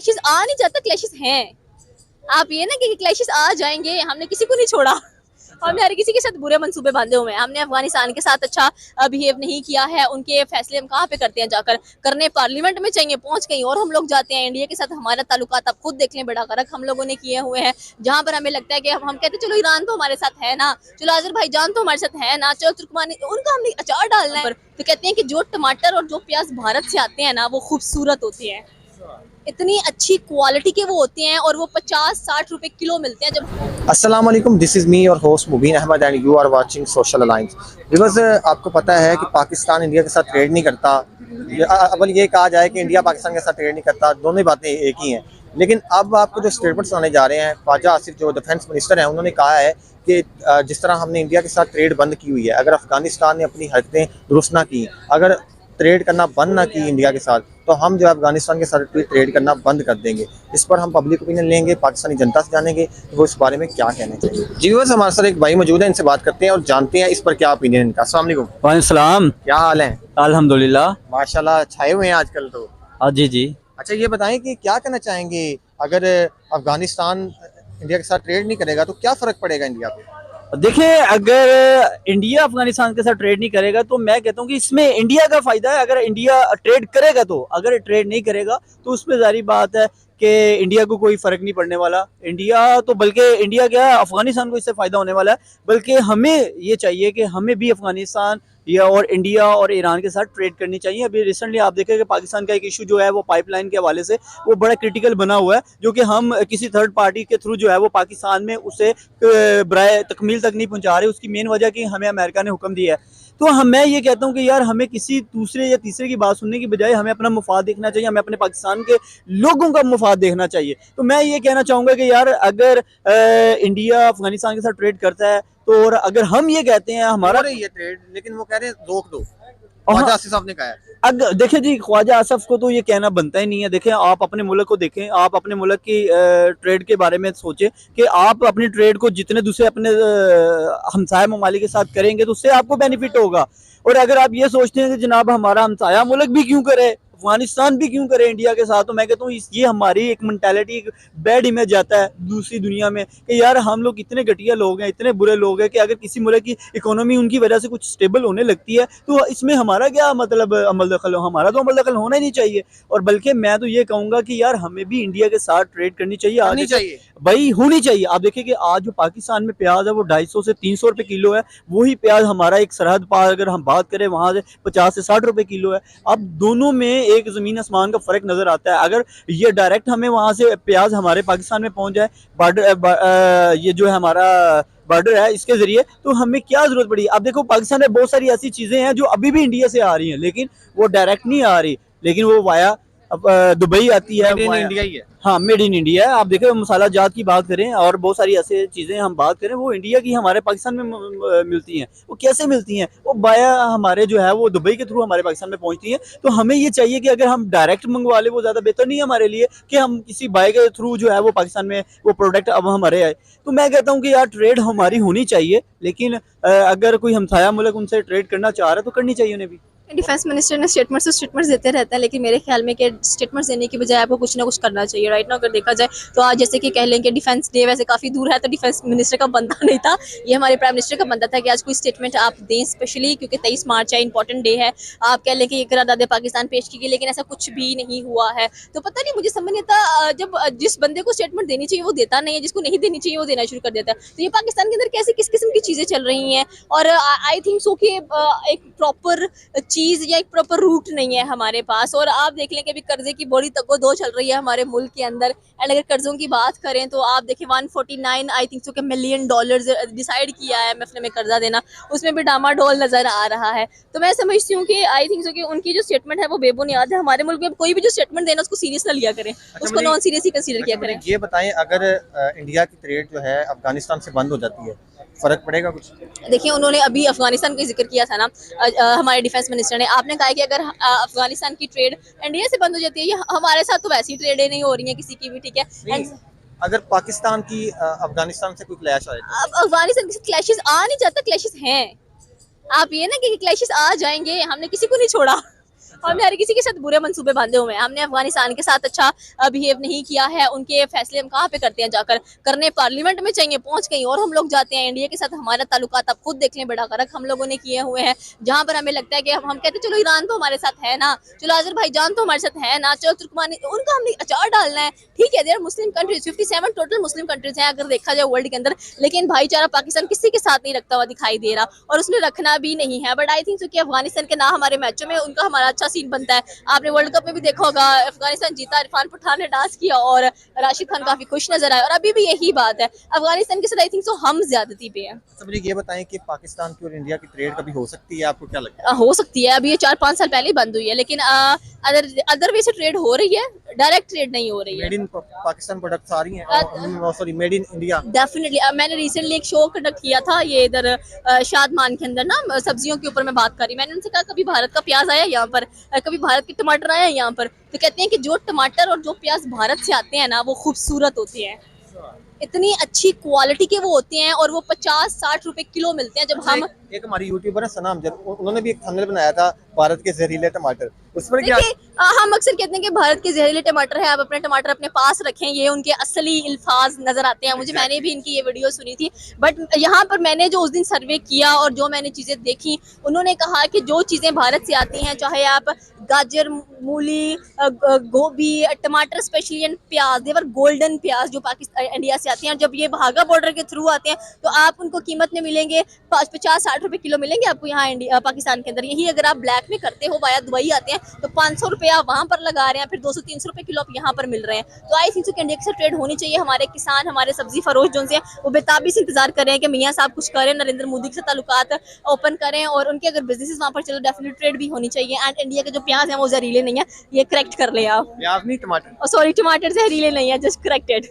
Clashes आ नहीं जाता, clashes हैं। आप ये ना कि क्लैशेस आ जाएंगे, हमने किसी को नहीं छोड़ा। हमने हर किसी के साथ बुरे मंसूबे बांधे हुए हैं। हमने अफगानिस्तान के साथ अच्छा बिहेव नहीं किया है। उनके फैसले हम कहाँ पे करते हैं जाकर, करने पार्लियामेंट में चाहिए, पहुंच कहीं और हम लोग जाते हैं। इंडिया के साथ हमारा ताल्लुकात आप खुद देख लें, बड़ा गरक हम लोगों ने किए हुए हैं। जहां पर हमें लगता है कि हम कहते हैं चलो ईरान तो हमारे साथ है ना, चलो अजरबैजान तो हमारे साथ है ना, चलो तुर्कमानी, उनका हमने अचार डालना है। तो कहते हैं कि जो टमाटर और जो प्याज भारत से आते हैं ना, वो खूबसूरत होते हैं, इतनी अच्छी क्वालिटी के वो होते हैं, और वो 50-60 रुपए किलो मिलते हैं। जब अस्सलाम वालेकुम, दिस इज़ मी और host Mubeen Ahmed and you are watching social alliance. Because आपको पता है कि पाकिस्तान इंडिया के साथ ट्रेड नहीं करता। अवल ये कहा जाए कि इंडिया पाकिस्तान के साथ ट्रेड नहीं करता, दोनों ही बातें एक ही हैं। लेकिन अब आपको जो स्टेटमेंट्स आने जा रहे हैं, ख्वाजा आसिफ जो डिफेंस मिनिस्टर हैं, उन्होंने कहा है कि जिस तरह हमने इंडिया के साथ ट्रेड बंद की हुई है, अगर अफगानिस्तान ने अपनी हरकतें दुरुस्त ना की, अगर ट्रेड करना बंद ना की इंडिया के साथ, तो हम जो है अफगानिस्तान के साथ ट्रेड करना बंद कर देंगे। इस पर हम पब्लिक ओपिनियन लेंगे, पाकिस्तानी जनता से जानेंगे कि वो इस बारे में क्या कहना चाहिए। जी बस हमारे साथ एक भाई मौजूद है, इनसे बात करते हैं और जानते हैं इस पर क्या ओपिनियन इनका। अस्सलाम वालेकुम। वालेकुम सलाम। क्या हाल है? अल्हम्दुलिल्लाह। माशाल्लाह छाए हुए हैं आजकल तो। जी जी। अच्छा ये बताएं कि क्या कहना चाहेंगे, अगर अफगानिस्तान इंडिया के साथ ट्रेड नहीं करेगा तो क्या फ़र्क पड़ेगा इंडिया पे? देखिए, अगर इंडिया अफगानिस्तान के साथ ट्रेड नहीं करेगा तो मैं कहता हूँ कि इसमें इंडिया का फायदा है। अगर इंडिया ट्रेड करेगा तो, अगर ट्रेड नहीं करेगा तो उसमें जारी बात है कि इंडिया को कोई फर्क नहीं पड़ने वाला। इंडिया तो, बल्कि इंडिया क्या है, अफगानिस्तान को इससे फायदा होने वाला है। बल्कि हमें ये चाहिए कि हमें भी अफगानिस्तान या और इंडिया और ईरान के साथ ट्रेड करनी चाहिए। अभी रिसेंटली आप देखें कि पाकिस्तान का एक इशू जो है वो पाइपलाइन के हवाले से वो बड़ा क्रिटिकल बना हुआ है, जो कि हम किसी थर्ड पार्टी के थ्रू जो है वो पाकिस्तान में उसे बराए तकमील तक नहीं पहुंचा रहे। उसकी मेन वजह कि हमें अमेरिका ने हुक्म दिया है। तो मैं ये कहता हूँ कि यार हमें किसी दूसरे या तीसरे की बात सुनने की बजाय हमें अपना मुफाद देखना चाहिए, हमें अपने पाकिस्तान के लोगों का मुफाद देखना चाहिए। तो मैं ये कहना चाहूँगा कि यार अगर इंडिया अफगानिस्तान के साथ ट्रेड करता है तो, और अगर हम ये कहते हैं हमारा ये ट्रेड, लेकिन वो कह रहे हैं रोक दो। हाँ, ख्वाजा आसिफ साहब ने कहा है। अगर देखें जी, ख्वाजा आसफ को तो ये कहना बनता ही नहीं है। देखें, आप अपने मुल्क को देखें, आप अपने मुल्क की ट्रेड के बारे में सोचें कि आप अपनी ट्रेड को जितने दूसरे अपने हमसाया ममालिक के साथ करेंगे तो उससे आपको बेनिफिट होगा। और अगर आप ये सोचते हैं कि जनाब हमारा हमसाया मुल्क भी क्यों करे, अफगानिस्तान भी क्यों करे इंडिया के साथ, तो मैं कहता हूँ ये हमारी एक मेंटालिटी, एक बैड इमेज जाता है दूसरी दुनिया में कि यार हम लोग इतने घटिया लोग हैं, इतने बुरे लोग हैं कि अगर किसी मुल्क की इकोनॉमी उनकी वजह से कुछ स्टेबल होने लगती है तो इसमें हमारा क्या मतलब अमल दखल हो? हमारा तो अमल दखल होना ही नहीं चाहिए। और बल्कि मैं तो ये कहूँगा कि यार हमें भी इंडिया के साथ ट्रेड करनी चाहिए, आगे चाहिए भाई, होनी चाहिए। आप देखिए कि आज जो पाकिस्तान में प्याज है वो 250 से 300 रुपए किलो है। वही प्याज हमारा एक सरहद पार अगर हम बात करें वहां से 50 से 60 रुपए किलो है। अब दोनों में एक जमीन आसमान का फर्क नजर आता है। अगर ये डायरेक्ट हमें वहां से प्याज हमारे पाकिस्तान में पहुंच जाए, बॉर्डर ये जो है हमारा बॉर्डर है इसके जरिए, तो हमें क्या जरूरत पड़ी? अब देखो, पाकिस्तान में बहुत सारी ऐसी चीजें हैं जो अभी भी इंडिया से आ रही हैं, लेकिन वो डायरेक्ट नहीं आ रही, लेकिन वो वाया दुबई आती है। इंडिया ही है। हाँ, मेड इन इंडिया है। आप देखें, मसाला जात की बात करें और बहुत सारी ऐसी चीज़ें हम बात करें, वो इंडिया की हमारे पाकिस्तान में मिलती हैं। वो कैसे मिलती हैं? वो बाया हमारे जो है वो दुबई के थ्रू हमारे पाकिस्तान में पहुंचती हैं। तो हमें ये चाहिए कि अगर हम डायरेक्ट मंगवा ले, वो ज़्यादा बेहतर नहीं है हमारे लिए कि हम किसी बाय के थ्रू जो है वो पाकिस्तान में वो प्रोडक्ट अब हमारे आए। तो मैं कहता हूँ कि यार ट्रेड हमारी होनी चाहिए, लेकिन अगर कोई हमसाया मुल्क उनसे ट्रेड करना चाह रहा है तो करनी चाहिए उन्हें भी। डिफेंस मिनिस्टर ने स्टेटमेंट्स देते रहता है, लेकिन मेरे ख्याल में कि स्टेटमेंट्स देने की बजाय आपको कुछ ना कुछ करना चाहिए। राइट ना, अगर देखा जाए तो आज जैसे कि कह लें कि डिफेंस डे वैसे काफ़ी दूर है, तो डिफेंस मिनिस्टर का बनता नहीं था, ये हमारे प्राइम मिनिस्टर का बनता था कि आज कोई स्टेटमेंट आप दें, स्पेशली क्योंकि 23 मार्च है, इंपॉर्टेंट डे है। आप कह लें कि ये करारदाद पाकिस्तान पेश की गई, लेकिन ऐसा कुछ भी नहीं हुआ है। तो पता नहीं, मुझे समझ नहीं आता, जब जिस बंदे को स्टेटमेंट देनी चाहिए वो देता नहीं है, जिसको नहीं देनी चाहिए वो देना शुरू कर देता है। तो ये पाकिस्तान के अंदर कैसे किस किस्म की चीज़ें चल रही हैं, और आई थिंक सो कि एक प्रॉपर चीज़ या एक प्रॉपर रूट नहीं है हमारे पास। और आप देख लें कि अभी कर्जे की बड़ी तगोदो चल रही है हमारे मुल्क के अंदर। एंड अगर कर्जों की बात करें तो आप देखें 149 आई थिंक सो के मिलियन डॉलर्स डिसाइड किया है IMF ने में कर्जा देना, उसमें भी डामाडोल नजर आ रहा है। तो मैं समझती हूँ कि आई थिंक सो कि उनकी जो स्टेटमेंट है वो बेबुनियाद है। हमारे मुल्क में कोई भी जो स्टेटमेंट देना उसको सीरियस ना लिया करें, उसको नॉन सीरियस ही कंसीडर किया करें। ये बताएं, अगर इंडिया की ट्रेड जो है अफगानिस्तान से बंद हो जाती है, फर्क पड़ेगा कुछ? देखिए, उन्होंने अभी अफगानिस्तान का जिक्र किया था ना, हमारे डिफेंस मिनिस्टर ने, आपने कहा कि अगर अफगानिस्तान की ट्रेड इंडिया से बंद हो जाती है, ये हमारे साथ तो वैसी ट्रेडें नहीं हो रही हैं किसी की भी, ठीक है। अगर पाकिस्तान की अफगानिस्तान से कोई क्लैश आए तो? अब अफगानिस्तान के साथ क्लैशेस आ नहीं जाता, क्लैशेस हैं। आप ये ना कि क्लैशेस आ जाएंगे, हमने किसी को नहीं छोड़ा। हमने हर किसी के साथ बुरे मंसूबे बांधे हुए हैं। हमने अफगानिस्तान के साथ अच्छा बिहेव नहीं किया है। उनके फैसले हम कहाँ पे करते हैं जाकर करने, पार्लियामेंट में चाहिए, पहुंच कहीं और हम लोग जाते हैं। इंडिया के साथ हमारा ताल्लुकात आप खुद देख लें, बड़ा फर्क हम लोगों ने किए हुए हैं। जहाँ पर हमें लगता है कि हम कहते हैं चलो ईरान तो हमारे साथ है ना, चलो अजरबैजान तो हमारे साथ है ना, चलो तुर्कमानी, उनका हमने अचार डालना है, ठीक है। There Muslim countries 57 total Muslim countries हैं अगर देखा जाए वर्ल्ड के अंदर, लेकिन भाईचारा पाकिस्तान किसी के साथ नहीं रखता हुआ दिखाई दे रहा और उसने रखना भी नहीं है। बट आई थिंक कि अफगानिस्तान के ना हमारे मैचों में उनका हमारा अच्छा सीन बनता है। आपने वर्ल्ड कप में भी देखा होगा, अफगानिस्तान जीता, इरफान पठान ने डांस किया और राशिद खान काफी खुश नजर आए, और अभी भी यही बात है, अफगानिस्तान के साथ आई थिंक हम ज्यादती पे हैं। अच्छा, मुझे ये बताएं कि पाकिस्तान की और इंडिया की ट्रेड कभी हो सकती है, आपको क्या लगता है? हो सकती है, अभी ये 4-5 साल पहले ही बंद हुई है, लेकिन अदर वे से ट्रेड हो रही है, डायरेक्ट ट्रेड नहीं हो रही है। मेड इन पाकिस्तान प्रोडक्ट्स आ रही हैं, sorry made in India. Definitely मैंने रिसेंटली एक शो कंडक्ट किया था ये इधर शादमान के अंदर ना, सब्जियों के ऊपर मैं बात करी। मैंने उनसे कहा कभी भारत का प्याज आया यहाँ पर, कभी भारत के टमाटर आया यहाँ पर, तो कहते हैं कि जो टमाटर और जो प्याज भारत से आते हैं ना वो खूबसूरत होते हैं, इतनी अच्छी क्वालिटी के वो होते हैं, और वो 50-60 रुपए किलो मिलते हैं। जब हम एक हमारी यूट्यूबर है सना अमजद, उन्होंने भी एक थंबनेल बनाया था भारत के जहरीले टमाटर, उस पर क्या? देखिए हम अक्सर कहते हैं कि भारत के जहरीले टमाटर है, आप अपने टमाटर अपने पास रखें, ये उनके असली अल्फाज नजर आते हैं मुझे। मैंने भी इनकी ये वीडियो सुनी थी, बट यहाँ पर मैंने जो उस दिन सर्वे किया और जो मैंने चीजें देखी, उन्होंने कहा कि जो चीजें भारत से आती हैं, चाहे आप गाजर, मूली, गोभी, टमाटर स्पेशली एंड प्याज, देवर गोल्डन प्याज जो पाकिस्तान इंडिया से आती हैं, और जब ये भागा बॉर्डर के थ्रू आते हैं तो आप उनको कीमत में मिलेंगे 50-60 रुपए किलो मिलेंगे आपको यहाँ इंडिया पाकिस्तान के अंदर। यही अगर आप ब्लैक में करते हो वाया दुबई आते हैं तो 500 रुपया वहाँ पर लगा रहे हैं, फिर 200-300 रुपए किलो आप यहाँ पर मिल रहे हैं। तो आई थिंक इंडिया के साथ ट्रेड होनी चाहिए। हमारे किसान, हमारे सब्जी फरोश जो हैं वो बेताबी से इंतजार कर रहे हैं कि मियाँ साहब कुछ करें, नरेंद्र मोदी के साथ ताल्लुकात ओपन करें और उनके अगर बिजनेस वहाँ पर चलो डेफिनेट ट्रेड भी होनी चाहिए। एंड इंडिया के जो प्याज हैं वो जहरीले नहीं है, ये करेक्ट कर ले आप। प्याज नहीं, टमाटर। सॉरी, टमाटर जहरीले नहीं है, जस्ट करेक्टेड।